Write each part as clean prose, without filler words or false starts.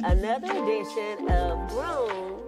Another edition of Grown,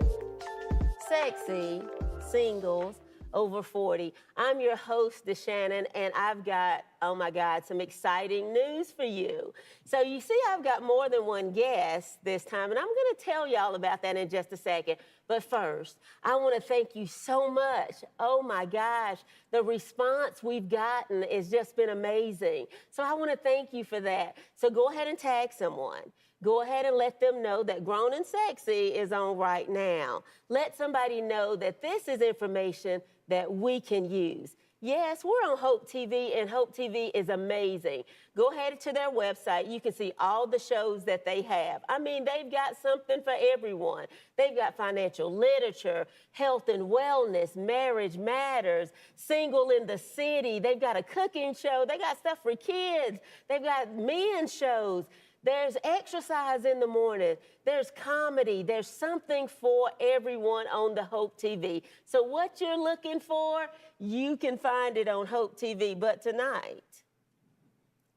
Sexy, Singles Over 40. I'm your host, DeShannon, and I've got, oh my God, some exciting news for you. So you see, I've got more than one guest this time, and I'm gonna tell y'all about that in just a second. But first, I wanna thank you so much. Oh my gosh, the response we've gotten has just been amazing. So I wanna thank you for that. So go ahead and tag someone. Go ahead and let them know that Grown and Sexy is on right now. Let somebody know that this is information that we can use. Yes, we're on Hope TV, and Hope TV is amazing. Go ahead to their website. You can see all the shows that they have. I mean, they've got something for everyone. They've got financial literature, health and wellness, marriage matters, single in the city. They've got a cooking show. They got stuff for kids. They've got men's shows. There's exercise in the morning. There's comedy. There's something for everyone on the Hope TV. So what you're looking for, you can find it on Hope TV. But tonight,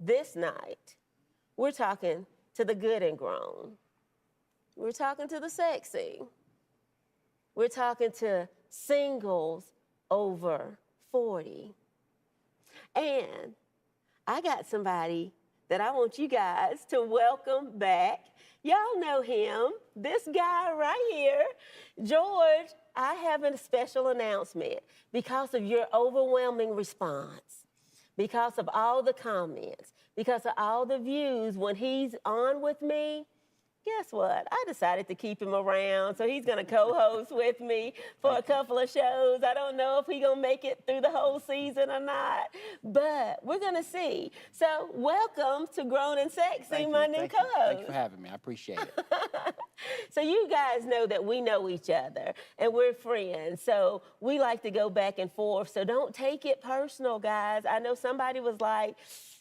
this night, we're talking to the good and grown. We're talking to the sexy. We're talking to singles over 40. And I got somebody that I want you guys to welcome back. Y'all know him, this guy right here. George, I have a special announcement because of your overwhelming response, because of all the comments, because of all the views when he's on with me. Guess what? I decided to keep him around, so he's gonna co-host with me for a couple of shows. I don't know if he's gonna make it through the whole season or not, but we're gonna see. So welcome to Grown and Sexy, my new co-host. Thank you for having me, I appreciate it. So you guys know that we know each other and we're friends, so we like to go back and forth, so don't take it personal, guys. I know somebody was like,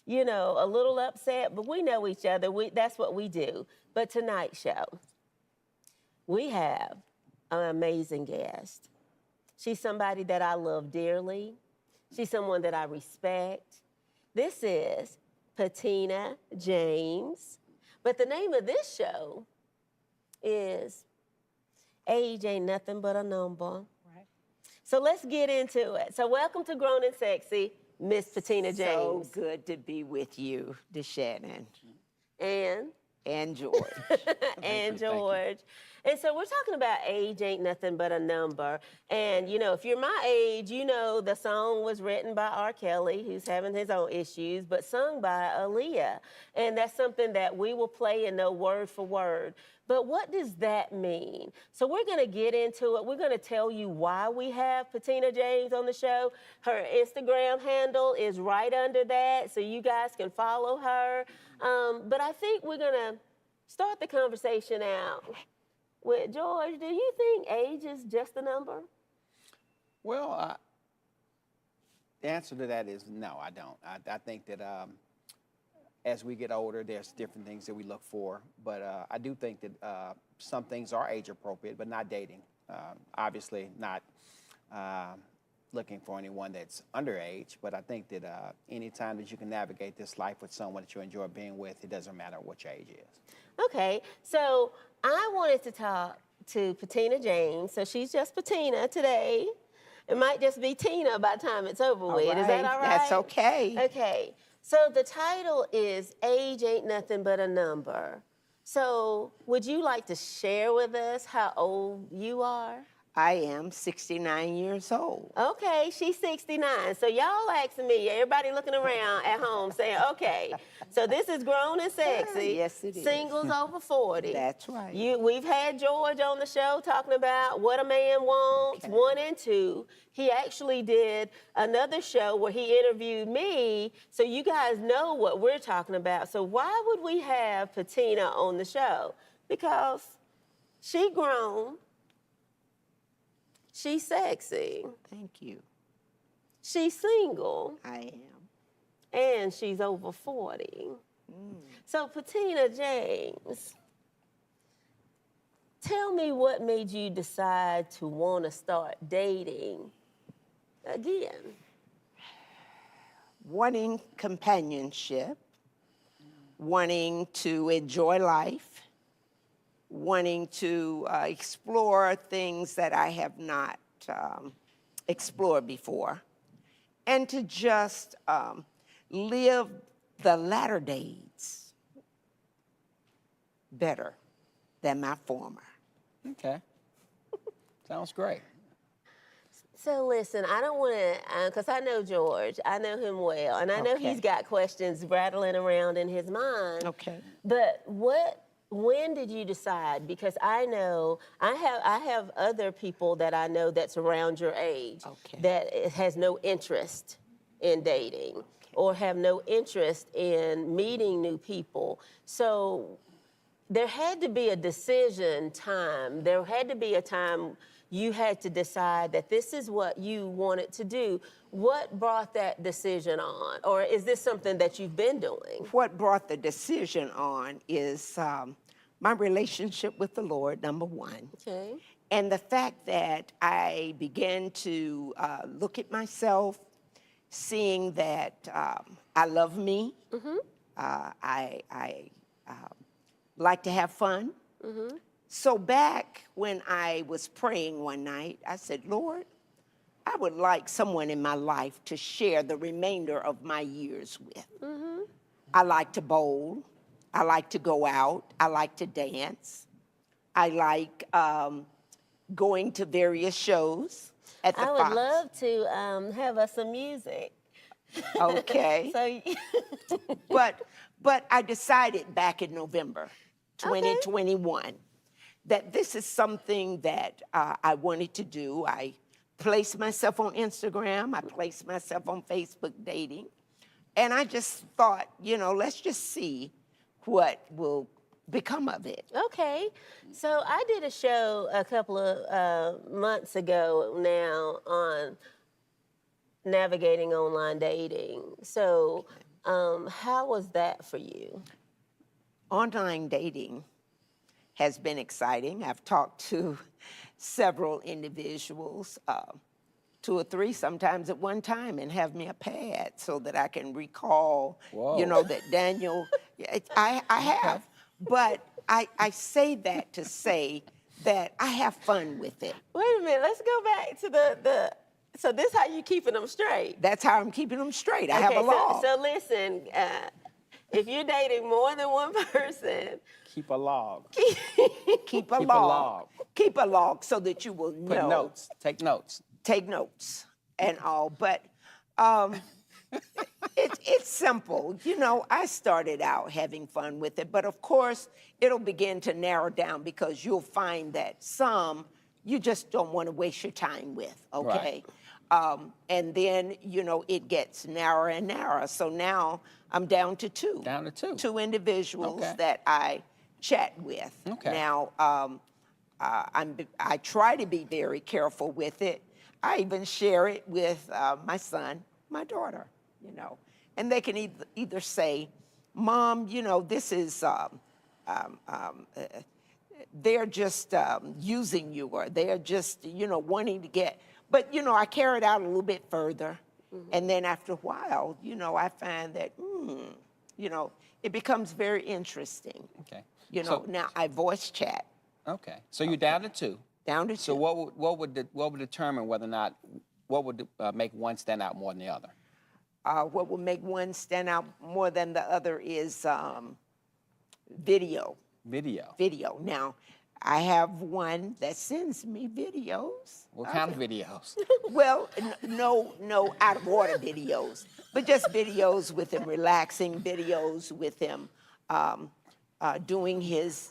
you know, a little upset, but we know each other. That's what we do. But tonight's show, we have an amazing guest. She's somebody that I love dearly. She's someone that I respect. This is Patina James. But the name of this show is Age Ain't Nothing But a Number. Right. So let's get into it. So welcome to Grown and Sexy, Miss Patina James. So good to be with you, DeShannon. And George. and George. And so we're talking about age ain't nothing but a number. And, you know, if you're my age, you know the song was written by R. Kelly, who's having his own issues, but sung by Aaliyah. And that's something that we will play and know word for word. But what does that mean? So we're going to get into it. We're going to tell you why we have Patina James on the show. Her Instagram handle is right under that, so you guys can follow her. But I think we're going to start the conversation out with George. Do you think age is just a number? Well, the answer to that is no, I don't. I think that as we get older, there's different things that we look for. But I do think that some things are age appropriate, but not dating. Obviously not looking for anyone that's underage, but I think that any time that you can navigate this life with someone that you enjoy being with, it doesn't matter what your age is. Okay, so I wanted to talk to Patina James. So she's just Patina today. It might just be Tina by the time it's over with. Right. Is that all right? That's okay. Okay, so the title is Age Ain't Nothing But a Number. So would you like to share with us how old you are? I am 69 years old. Okay, she's 69. So y'all asking me, everybody looking around at home saying, okay, so this is grown and sexy. Yes, it is. Singles over 40. That's right. We've had George on the show talking about what a man wants, Okay. 1 and 2. He actually did another show where he interviewed me, so you guys know what we're talking about. So why would we have Patina on the show? Because she grown. She's sexy. Thank you. She's single. I am. And she's over 40. So, Patina James, tell me what made you decide to want to start dating again? Wanting companionship, wanting to enjoy life, wanting to explore things that I have not explored before, and to just live the latter days better than my former. Okay. Sounds great. So listen, I don't want to, because I know George, I know him well, and I know Okay. he's got questions rattling around in his mind. Okay. But when did you decide? Because I know I have other people that I know that's around your age Okay. that has no interest in dating or have no interest in meeting new people. So there had to be a decision time. There had to be a time you had to decide that this is what you wanted to do. What brought that decision on? Or is this something that you've been doing? What brought the decision on is my relationship with the Lord, number one. Okay. And the fact that I began to look at myself, seeing that I love me, I like to have fun. So back when I was praying one night, I said, Lord, I would like someone in my life to share the remainder of my years with. I like to bowl. I like to go out. I like to dance. I like going to various shows at the I would Fox. love to have us some music. Okay. So, But I decided back in November 2021 that this is something that I wanted to do. I placed myself on Instagram. I placed myself on Facebook dating. And I just thought, let's just see what will become of it. okay. So I did a show a couple of months ago now on navigating online dating. So how was that for you? Online dating has been exciting. I've talked to several individuals, 2 or 3 sometimes at one time, and have me a pad so that I can recall, Whoa. that Daniel, I have. But I say that to say that I have fun with it. Wait a minute. Let's go back to the so this how you keeping them straight. That's how I'm keeping them straight. I have a Okay, log. so listen, if you're dating more than one person, Keep a log. Keep a Keep a log. log. Keep a log so that you will Put know. notes. Take notes. Take notes and all. But it's simple. I started out having fun with it, but of course, it'll begin to narrow down because you'll find that some you just don't want to waste your time with, okay? And then, it gets narrower and narrower. So now I'm down to 2. Down to 2. 2 individuals Okay. that I chat with. Okay. Now, I try to be very careful with it. I even share it with my son, my daughter, And they can either say, Mom, this is, they're just using you, or they're just, wanting to get, but, I carry it out a little bit further. And then after a while, I find that, it becomes very interesting. Okay. Now I voice chat. Okay. So you're down to 2. Down to 2. So what would determine whether or not what would make one stand out more than the other? What will make one stand out more than the other is video. Video. Video. Now, I have one that sends me videos. What kind of videos? Well, no out of order videos, but just videos with him, relaxing videos with him, doing his,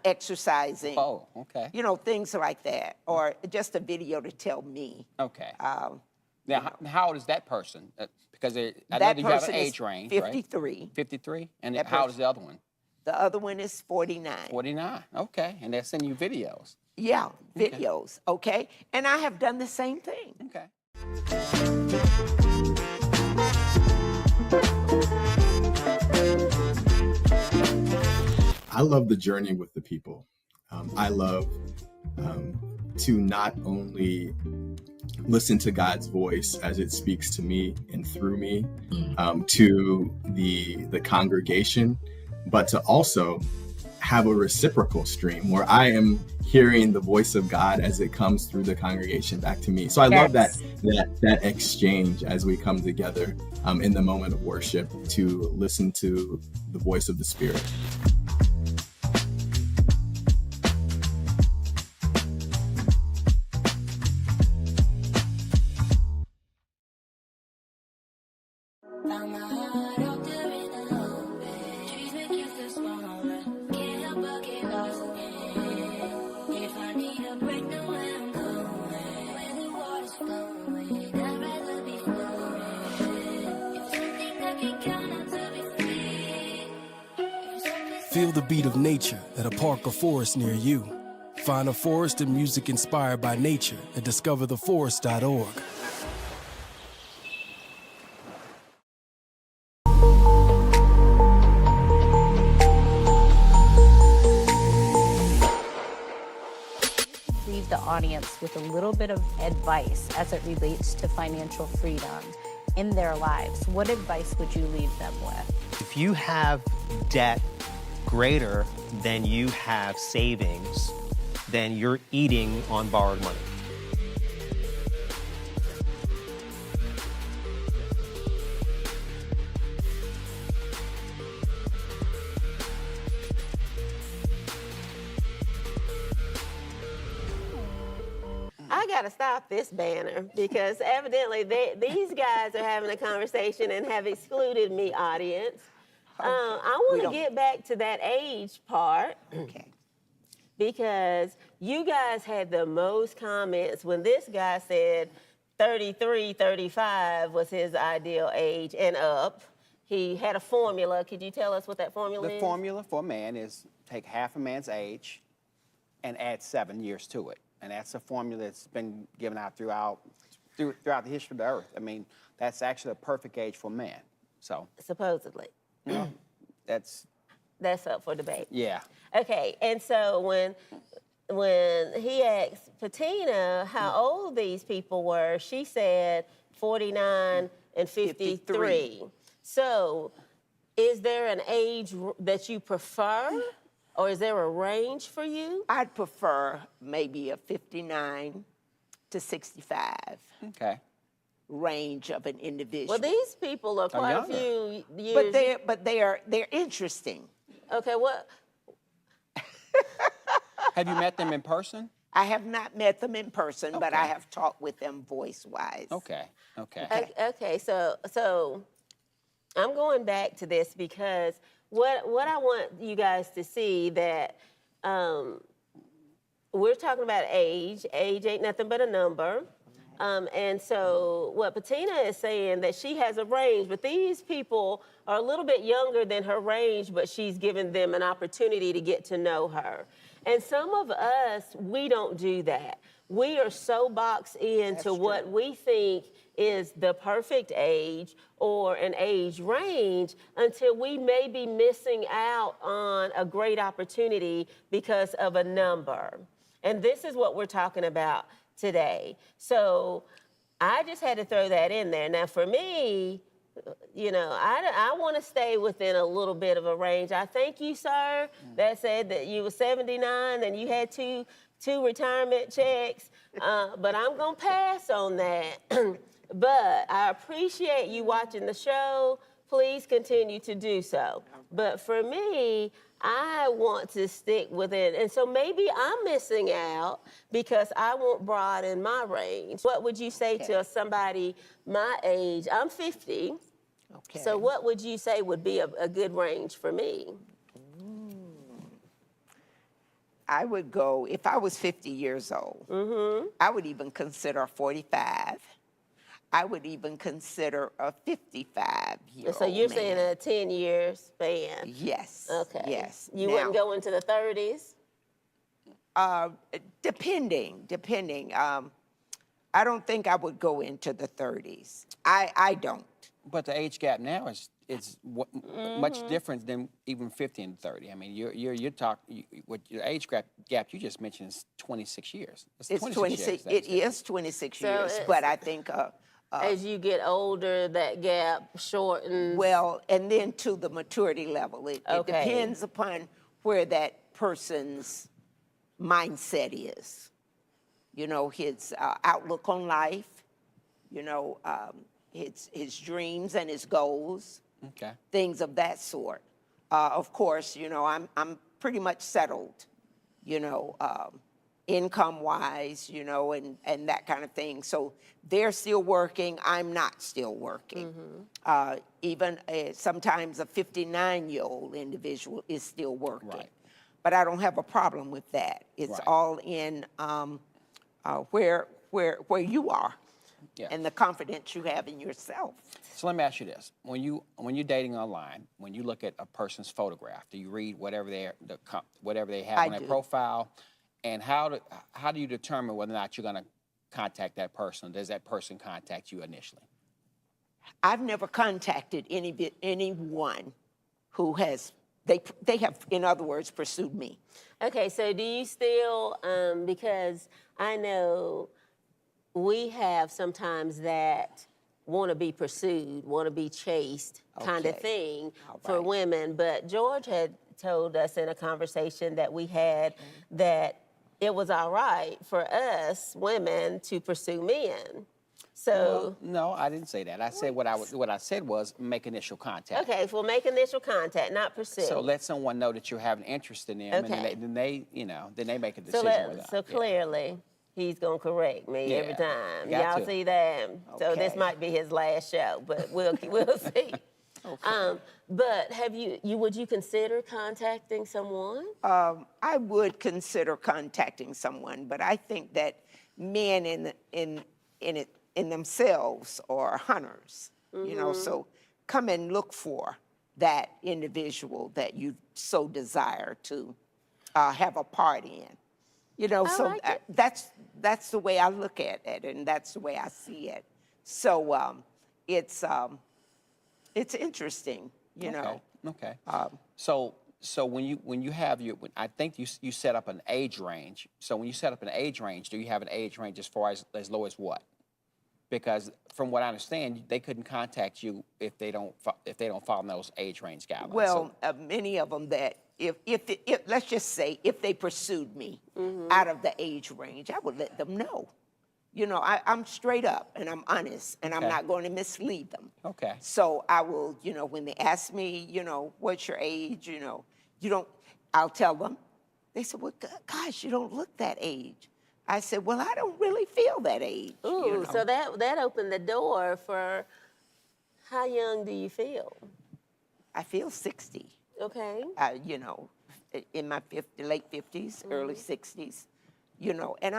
exercising. Oh, okay. Things like that, or just a video to tell me. Okay. Now, how old is that person? Because I know That that you have person an is age range, 53. right? 53? And That how old is person- the other one? The other one is 49. 49. Okay. And they're sending you videos. Yeah, videos, okay? And I have done the same thing. Okay. I love the journey with the people. I love to not only listen to God's voice as it speaks to me and through me to the congregation, but to also have a reciprocal stream where I am hearing the voice of God as it comes through the congregation back to me. So I love that exchange as we come together in the moment of worship to listen to the voice of the Spirit. Found my heart out there in the open. Trees make you feel smaller. Can't help but get lost again. If I need a break, know where I'm going. Where the water's flowing, I'd rather be flowing. If something I can count on to be free. Feel the beat of nature at a park or forest near you. Find a forest and music inspired by nature at discovertheforest.org. Leave the audience with a little bit of advice as it relates to financial freedom in their lives. What advice would you leave them with? If you have debt greater than you have savings, then you're eating on borrowed money. I gotta stop this banner because evidently these guys are having a conversation and have excluded me, audience. I want to don't- get back to that age part Okay. because you guys had the most comments when this guy said 33, 35 was his ideal age and up. He had a formula. Could you tell us what that formula The is? formula for a man is take half a man's age and add 7 years to it. And that's a formula that's been given out throughout the history of the earth. I mean, that's actually a perfect age for a man. So Supposedly. that's, Up for debate. yeah. Okay, and so when he asked Patina how old these people were, she said 49 and 53. 53. So is there an age that you prefer, or is there a range for you? I'd prefer maybe a 59 to 65 Okay. range of an individual. Well, these people are quite a younger. few years. but they're interesting. Okay, what? Have you met them in person? I have not met them in person, but I Okay. have talked with them voice-wise. Okay. Okay. Okay, so I'm going back to this because what I want you guys to see that we're talking about age. Age ain't nothing but a number. And so what Patina is saying that she has a range, but these people are a little bit younger than her range, but she's given them an opportunity to get to know her. And some of us, we don't do that. We are so boxed into what we think is the perfect age or an age range until we may be missing out on a great opportunity because of a number. And this is what we're talking about today. So I just had to throw that in there. Now, for me, I want to stay within a little bit of a range. I thank you, sir, that said that you were 79 and you had two retirement checks, but I'm going to pass on that. But I appreciate you watching the show. Please continue to do so. But for me, I want to stick with it. And so maybe I'm missing out because I won't broaden my range. What would you say to somebody my age? I'm 50. Okay. So what would you say would be a good range for me? I would go, if I was 50 years old, I would even consider a 45. I would even consider a 55-year-old So you're man. saying a 10-year span? Yes. Okay. Yes. You Now, wouldn't go into the 30s? Depending. I don't think I would go into the 30s. I don't. But the age gap now is much different than even 50 and 30. I mean, you're talking what your age gap you just mentioned is 26 years. It's 26. It is 26 So years, it's- but I think As you get older, that gap shortens. well, and then to the maturity level, it Okay. depends upon where that person's mindset is. You know, his outlook on life. You know, his dreams and his goals. Okay. Things of that sort. Of course, you know, I'm pretty much settled, you know, income-wise, you know, and that kind of thing. So they're still working, I'm not still working. Even sometimes a 59-year-old individual is still working. Right. But I don't have a problem with that. It's Right. all in where you are Yeah. and the confidence you have in yourself. So let me ask you this: when you're dating online, when you look at a person's photograph, do you read whatever they have I on their do. profile, and how do you determine whether or not you're going to contact that person? Does that person contact you initially? I've never contacted anyone who has, they have, in other words, pursued me. Okay, so do you still, because I know we have sometimes that want to be pursued, want to be chased kind of Okay. thing All for right. women, but George had told us in a conversation that we had that it was all right for us women to pursue men. So, No, I didn't say that. I said what I said was make initial contact. okay, well, make initial contact, not pursue. So let someone know that you have an interest in them, Okay. and then they make a So, decision. with so that. Yeah. clearly, he's gonna correct me every Yeah, time. got Y'all to. see that? So this Okay. might be his last show, but we'll see. But would you consider contacting someone? I would consider contacting someone, but I think that men in themselves are hunters, you know, so come and look for that individual that you so desire to have a part in. You know, I so like it. that's the way I look at it, and that's the way I see it. So it's interesting, you know. Okay. So when you have I think you set up an age range. So when you set up an age range, do you have an age range as far as low as what? Because from what I understand, they couldn't contact you if they don't follow those age range guidelines. Well, many of them that if let's just say if they pursued me out of the age range, I would let them know. You know, I'm straight up and I'm honest and I'm Okay. not going to mislead them. Okay. So I will, you know, when they ask me, you know, what's your age, you know, I'll tell them. They said, well, gosh, you don't look that age. I said, well, I don't really feel that age. Ooh, you know? so that opened the door for how young do you feel? I feel 60. Okay. You know, in my late 50s, early 60s, you know, and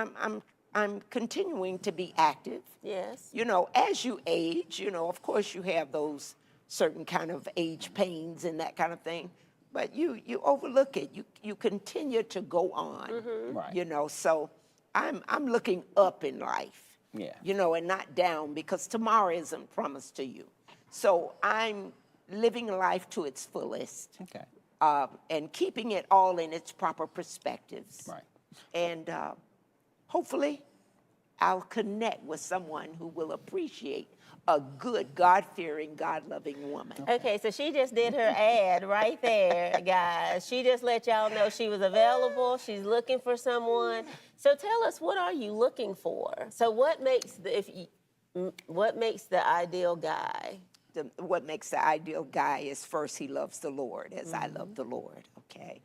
I'm continuing to be active. Yes. You know, as you age, you know, of course you have those certain kind of age pains and that kind of thing, but you overlook it. You continue to go on. Right. You know, so I'm looking up in life. Yeah. You know, and not down because tomorrow isn't promised to you. So I'm living life to its fullest. Okay. And keeping it all in its proper perspectives. Right. And hopefully, I'll connect with someone who will appreciate a good, God-fearing, God-loving woman. Okay, so she just did her ad right there, guys. She just let y'all know she was available. She's looking for someone. So tell us, what are you looking for? So what makes the ideal guy? what makes the ideal guy is first he loves the Lord, as I love the Lord. Okay,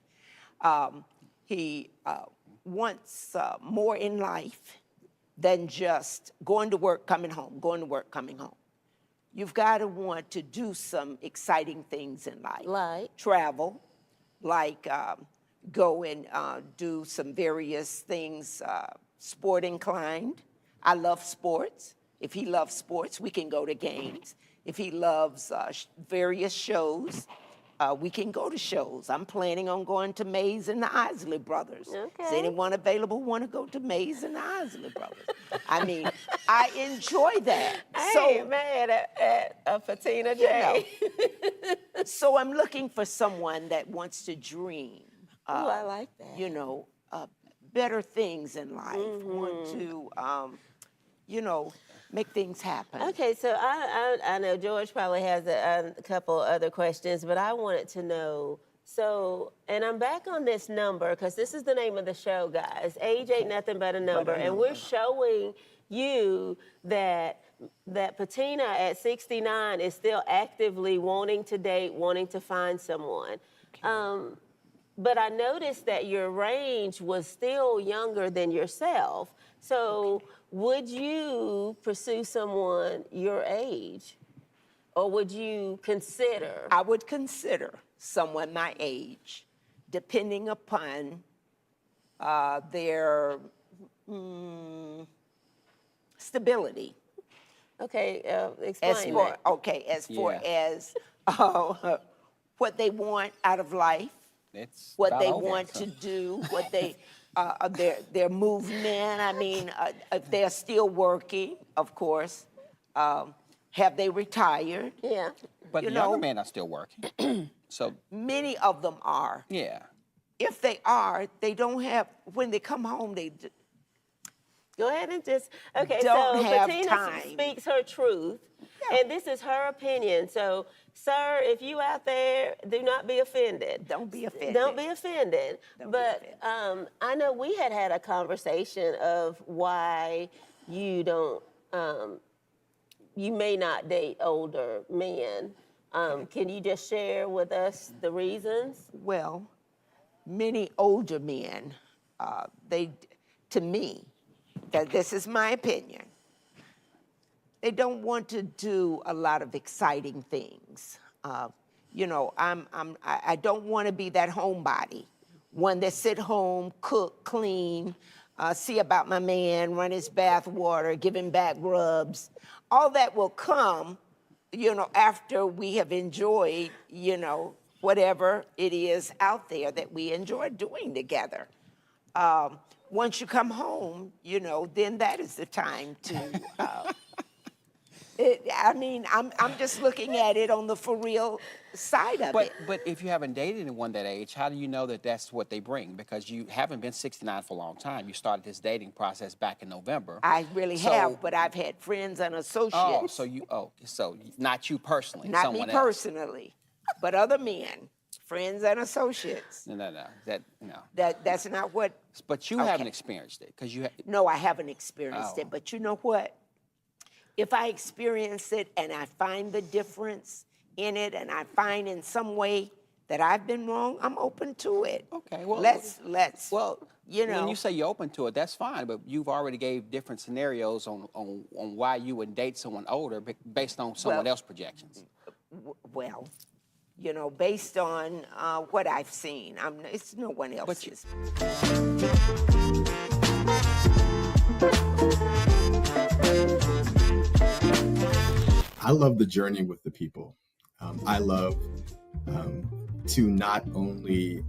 he wants more in life than just going to work, coming home, going to work, coming home. You've got to want to do some exciting things in life. Like? Travel, like go and do some various things, sport inclined. I love sports. If he loves sports, we can go to games. If he loves various shows, we can go to shows. I'm planning on going to Mays and the Isley Brothers. Okay. Is anyone available want to go to Mays and the Isley Brothers? I mean, I enjoy that. I ain't mad at Patina J. So I'm looking for someone that wants to dream. Oh, I like that. You know, better things in life. Want to, you know, make things happen. Okay, so I know George probably has a couple other questions, but I wanted to know, so, and I'm back on this number, because this is the name of the show, guys. Age ain't nothing but a number, and we're showing you that Patina at 69 is still actively wanting to date, wanting to find someone. But I noticed that your range was still younger than yourself. So would you pursue someone your age? Or would you consider? I would consider someone my age, depending upon their stability. Okay, explain that. As far as what they want out of life, It's what about they over, want so. to do, what they their movement. I mean, if they're still working, of course. Have they retired? Yeah. But you the younger know- men are still working. So, Many of them are. yeah. If they are, they don't have. When they come home, they Go ahead and just, okay, Don't so have Patina time. speaks her truth, and this is her opinion. So, sir, if you out there, do not be offended. Don't be offended. Don't be offended. Don't be But offended. I know we had a conversation of why you don't, you may not date older men. Can you just share with us the reasons? Well, many older men, to me, that this is my opinion, they don't want to do a lot of exciting things. You know, I don't want to be that homebody, one that sit home, cook, clean, see about my man, run his bath water, give him back rubs. All that will come, you know, after we have enjoyed, you know, whatever it is out there that we enjoy doing together. Once you come home, you know, then that is the time to. I'm just looking at it on the for real side of it. But if you haven't dated anyone that age, how do you know that that's what they bring? Because you haven't been 69 for a long time. You started this dating process back in November. I really So- have, but I've had friends and associates. So not you personally, Not someone me else. personally, but other men, friends and associates. No. That's not what. But you Okay. haven't experienced it because you. No, I haven't experienced Oh. it, but you know what? If I experience it and I find the difference in it and I find in some way that I've been wrong, I'm open to it. Okay, well, let's Well, you know. when you say you're open to it, that's fine. But you've already gave different scenarios on why you would date someone older based on someone Well- else's projections. Well, you know, based on what I've seen, it's no one But you- else's. I love the journey with the people. I love to not only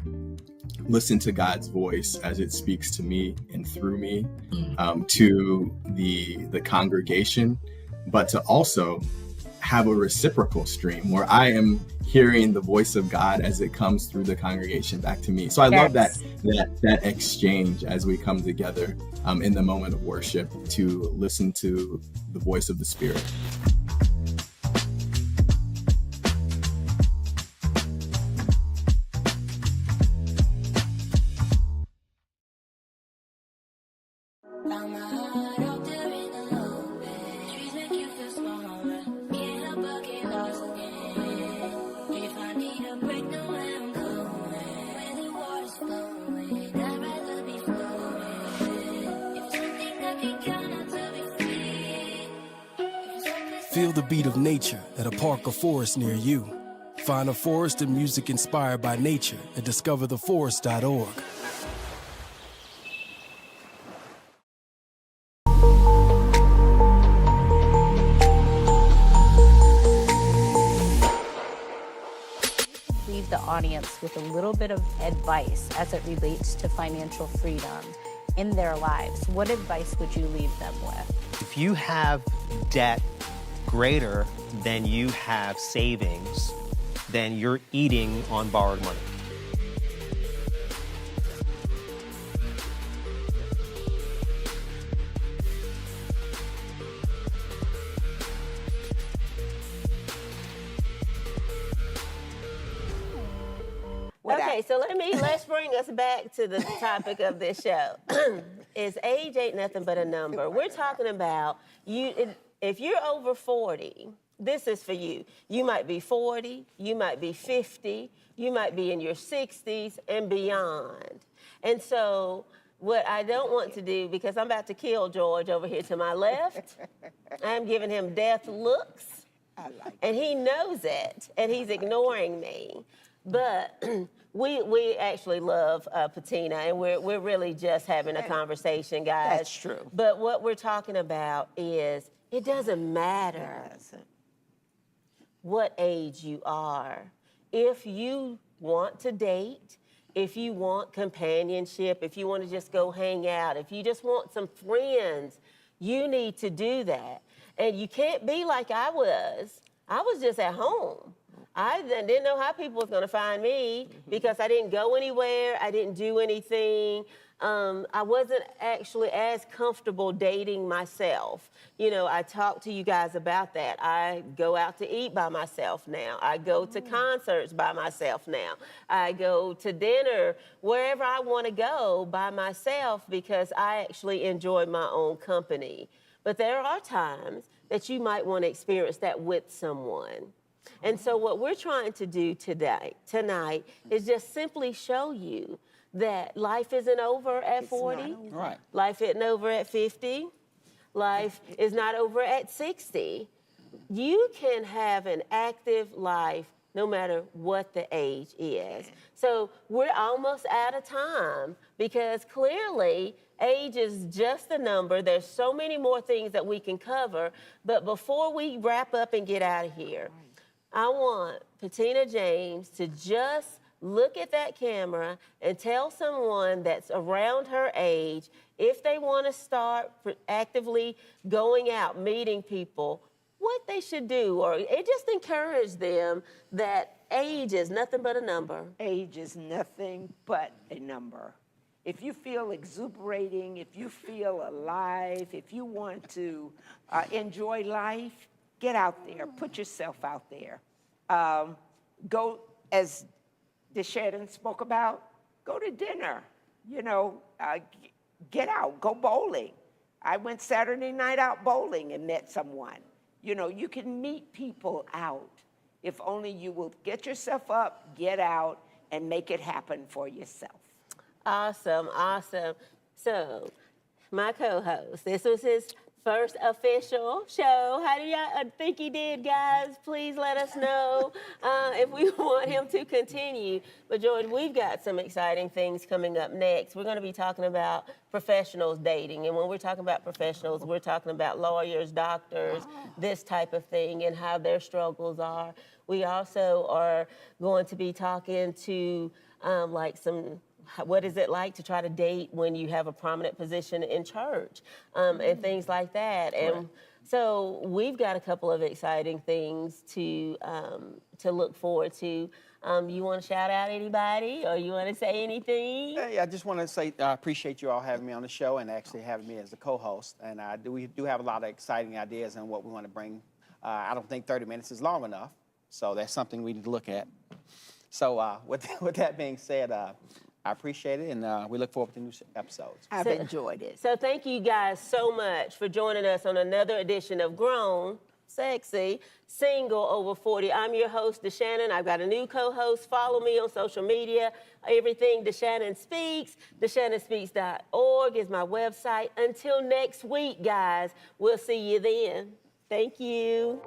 listen to God's voice as it speaks to me and through me to the congregation, but to also have a reciprocal stream where I am hearing the voice of God as it comes through the congregation back to me. So I love that exchange as we come together in the moment of worship to listen to the voice of the Spirit. Found my heart out there in the open. Trees make you feel smaller. Can't help but get lost Feel the beat of nature at a park or forest near you. Find a forest and music inspired by nature at discovertheforest.org. Leave the audience with a little bit of advice as it relates to financial freedom in their lives. What advice would you leave them with? If you have debt greater than you have savings, then you're eating on borrowed money. Okay, so let's bring us back to the topic of this show. Is age ain't nothing but a number. We're talking about if you're over 40, this is for you. You might be 40, you might be 50, you might be in your 60s and beyond. And so what I don't want to do, because I'm about to kill George over here to my left, I'm giving him death looks. And he knows it, and he's ignoring me. But we actually love Patina, and we're really just having a conversation, guys. That's true. But what we're talking about is it doesn't matter what age you are. If you want to date, if you want companionship, if you want to just go hang out, if you just want some friends, you need to do that. And you can't be like I was. I was just at home. I didn't know how people was going to find me because I didn't go anywhere. I didn't do anything. I wasn't actually as comfortable dating myself. You know, I talked to you guys about that. I go out to eat by myself now. I go to concerts by myself now. I go to dinner wherever I want to go by myself because I actually enjoy my own company. But there are times that you might want to experience that with someone. And so what we're trying to do tonight, is just simply show you that life isn't over at 40. Right. Life isn't over at 50. Life is not over at 60. You can have an active life no matter what the age is. So we're almost out of time because clearly age is just a number. There's so many more things that we can cover. But before we wrap up and get out of here, I want Patina James to just look at that camera and tell someone that's around her age if they want to start actively going out, meeting people, what they should do, or just encourage them that age is nothing but a number. Age is nothing but a number. If you feel exuberating, if you feel alive, if you want to enjoy life, get out there, put yourself out there. Go, as DeShannon spoke about, go to dinner, get out, go bowling. I went Saturday night out bowling and met someone. You can meet people out if only you will get yourself up, get out, and make it happen for yourself. Awesome, awesome. So, my co-host, this was his first official show. How do y'all think he did, guys? Please let us know if we want him to continue. But George, we've got some exciting things coming up next. We're going to be talking about professionals dating. And when we're talking about professionals, we're talking about lawyers, doctors, this type of thing, and how their struggles are. We also are going to be talking to what is it like to try to date when you have a prominent position in church and things like that. And so we've got a couple of exciting things to look forward to. You want to shout out anybody or you want to say anything? Hey, I just want to say I appreciate you all having me on the show and actually having me as a co-host. And we do have a lot of exciting ideas on what we want to bring. I don't think 30 minutes is long enough, so that's something we need to look at. So with that being said, I appreciate it, and we look forward to new episodes. I've enjoyed it. So thank you guys so much for joining us on another edition of Grown, Sexy, Single Over 40. I'm your host, DeShannon. I've got a new co-host. Follow me on social media. Everything DeShannon Speaks. DeShannonspeaks.org is my website. Until next week, guys, we'll see you then. Thank you.